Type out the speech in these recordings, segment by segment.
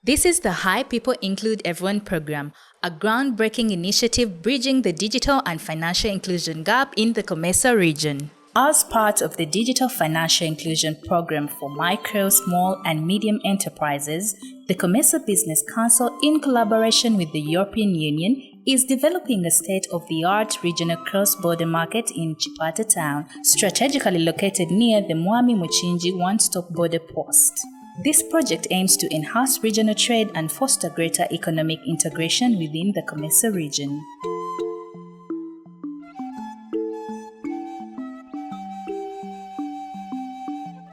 This is the High People Include Everyone program, a groundbreaking initiative bridging the digital and financial inclusion gap in the COMESA region. As part of the Digital Financial Inclusion Program for Micro, Small and Medium Enterprises, the COMESA Business Council, in collaboration with the European Union, is developing a state-of-the-art regional cross-border market in Chipata town, strategically located near the Mchinji One-Stop Border Post. This project aims to enhance regional trade and foster greater economic integration within the COMESA region.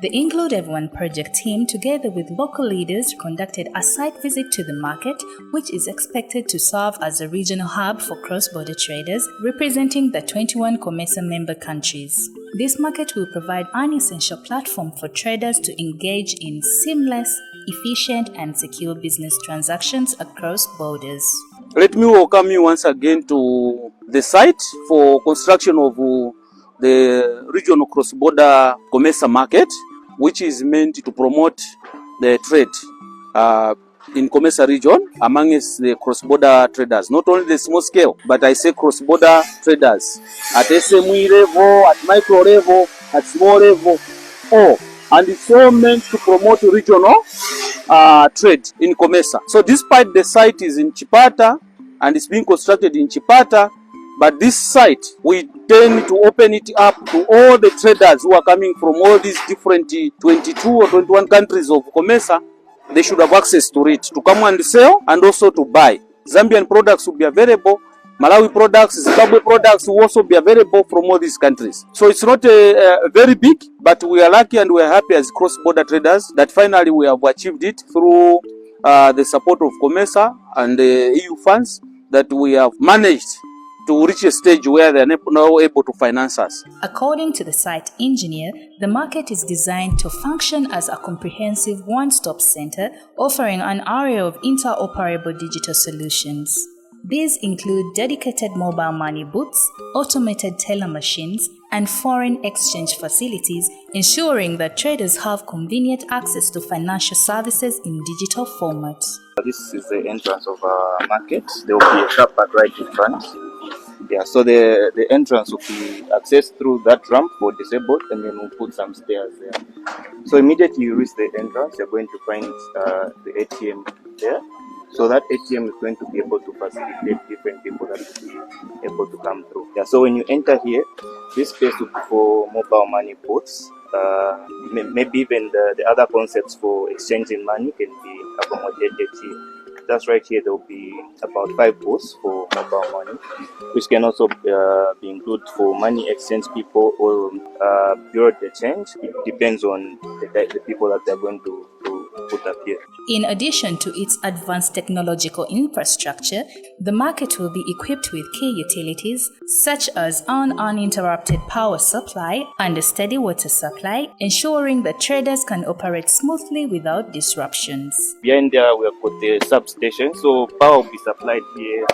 The Include Everyone project team, together with local leaders, conducted a site visit to the market, which is expected to serve as a regional hub for cross-border traders representing the 21 COMESA member countries. This market will provide an essential platform for traders to engage in seamless, efficient, and secure business transactions across borders. Let me welcome you once again to the site for construction of the regional cross-border COMESA market, which is meant to promote the trade in COMESA region amongst the cross-border traders. Not only the small scale, but I say cross-border traders at SME level, at micro level, at small level, and it's all meant to promote regional trade in COMESA. So despite the site is in Chipata and it's being constructed in Chipata, but this site, we tend to open it up to all the traders who are coming from all these different 22 or 21 countries of COMESA. They should have access to it, to come and sell and also to buy. Zambian products will be available, Malawi products, Zimbabwe products will also be available from all these countries. So it's not very big, but we are lucky and we are happy as cross-border traders that finally we have achieved it through the support of COMESA and the EU funds, that we have managed to reach a stage where they are now able to finance us. According to the site engineer, the market is designed to function as a comprehensive one-stop center, offering an array of interoperable digital solutions. These include dedicated mobile money booths, automated teller machines, and foreign exchange facilities, ensuring that traders have convenient access to financial services in digital format. This is the entrance of our market. There will be a car park right in front. Yeah, so the entrance will be accessed through that ramp for disabled, and then we'll put some stairs there. So immediately you reach the entrance, you're going to find the ATM there. So that ATM is going to be able to facilitate different people that will be able to come through. Yeah, so when you enter here, this space will be for mobile money booths. Maybe even the other concepts for exchanging money can be accommodated here. Just right here, there will be about 5 booths for mobile money, which can also be included for money exchange people or bureau de change. It depends on the people that they're going to put up here. In addition to its advanced technological infrastructure, the market will be equipped with key utilities such as an uninterrupted power supply and a steady water supply, ensuring that traders can operate smoothly without disruptions. Behind there, we have put the substation, so power will be supplied here.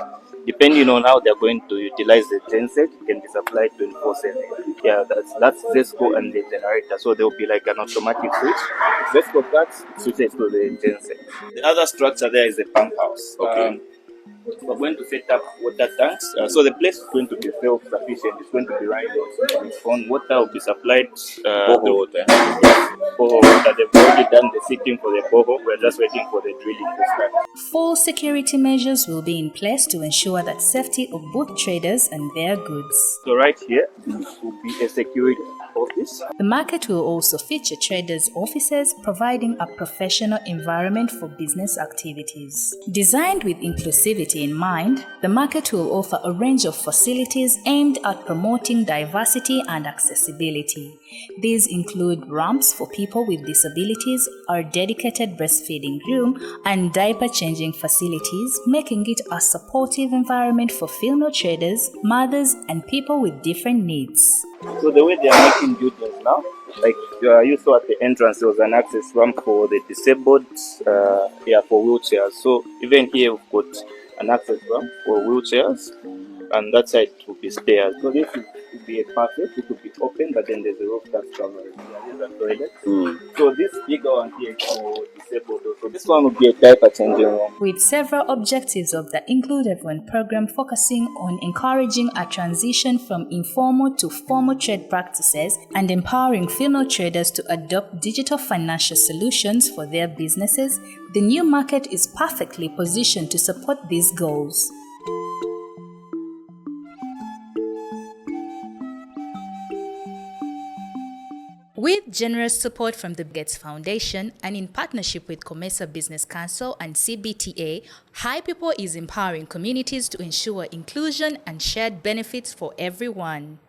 Depending on how they're going to utilize the genset, it can be supplied 24/7. Yeah, that's Zesco and the generator. So there will be like an automatic switch. Zesco cuts, switches to the genset. The other structure there is the pump house. Okay. We're going to set up water tanks. So the place is going to be self-sufficient. It's going to be running on its own. Water will be supplied through water. Borehole water. They've already done the sitting for the borehole. We're just waiting for the drilling to start. Full security measures will be in place to ensure that safety of both traders and their goods. So right here will be a security office. The market will also feature traders' offices, providing a professional environment for business activities. Designed with inclusivity in mind, the market will offer a range of facilities aimed at promoting diversity and accessibility. These include ramps for people with disabilities, a dedicated breastfeeding room, and diaper changing facilities, making it a supportive environment for female traders, mothers, and people with different needs. So the way they are making buildings now, like you saw at the entrance, there was an access ramp for the disabled, for wheelchairs. So even here we've got an access ramp for wheelchairs. and that side will be stairs. So this would be a passage, it will be open, but then there's a roof that's covered. These are toilets. So this bigger one here is for disabled. So this one would be a diaper changing room. With several objectives of the Include Everyone program focusing on encouraging a transition from informal to formal trade practices and empowering female traders to adopt digital financial solutions for their businesses, the new market is perfectly positioned to support these goals. With generous support from the Gates Foundation and in partnership with COMESA Business Council and CBTA, High People is empowering communities to ensure inclusion and shared benefits for everyone.